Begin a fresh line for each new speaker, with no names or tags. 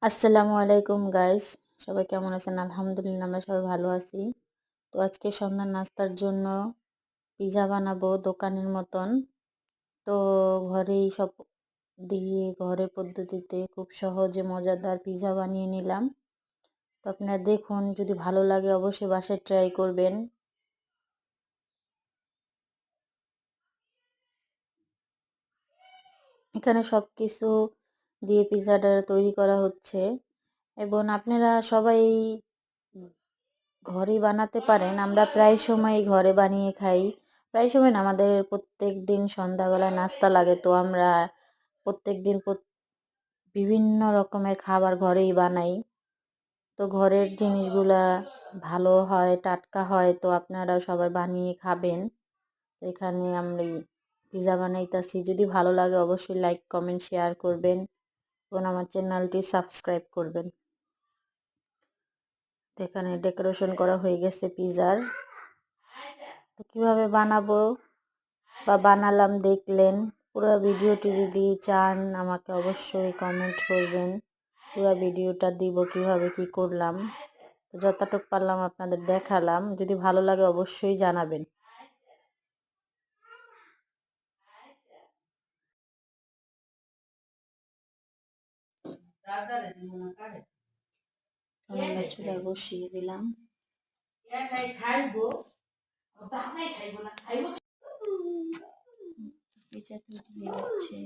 আসসালামু আলাইকুম গাইস, সবাই কেমন আছেন? আলহামদুলিল্লাহ, আমরা সবাই ভালো আছি। তো আজকে সন্ধ্যার নাস্তার জন্য পিৎজা বানাবো দোকানের মতন। তো ঘরেই সব দিয়ে ঘরের পদ্ধতিতে খুব সহজে মজাদার পিৎজা বানিয়ে নিলাম। তো আপনারা দেখুন, যদি ভালো লাগে অবশ্যই বাসায় ট্রাই করবেন। এখানে সব কিছু দিয়ে পিৎজাটা তৈরি করা হচ্ছে এবং আপনারা সবাই ঘরেই বানাতে পারেন। আমরা প্রায় সময় ঘরে বানিয়ে খাই। প্রায় সময় না, আমাদের প্রত্যেক দিন সন্ধ্যাবেলায় নাস্তা লাগে, তো আমরা প্রত্যেক দিন বিভিন্ন রকমের খাবার ঘরেই বানাই। তো ঘরের জিনিসগুলা ভালো হয়, টাটকা হয়, তো আপনারা সবাই বানিয়ে খাবেন। তো এখানে আমরা পিৎজা বানাইতেছি। যদি ভালো লাগে অবশ্যই লাইক কমেন্ট শেয়ার করবেন এবং আমার চ্যানেলটি সাবস্ক্রাইব করবেন। তো এখানে ডেকোরেশন করা হয়ে গেছে পিৎজার। তো কিভাবে বানাবো বা বানালাম দেখলেন। পুরো ভিডিওটি যদি চান আমাকে অবশ্যই কমেন্ট করবেন। পুরো ভিডিওটা দিব কিভাবে কি করলাম। তো যতটুকু পারলাম আপনাদের দেখালাম। যদি ভালো লাগে অবশ্যই জানাবেন। আমরা চুলায় বসিয়ে দিলাম। পিৎজা তৈরি হয়ে যাচ্ছে।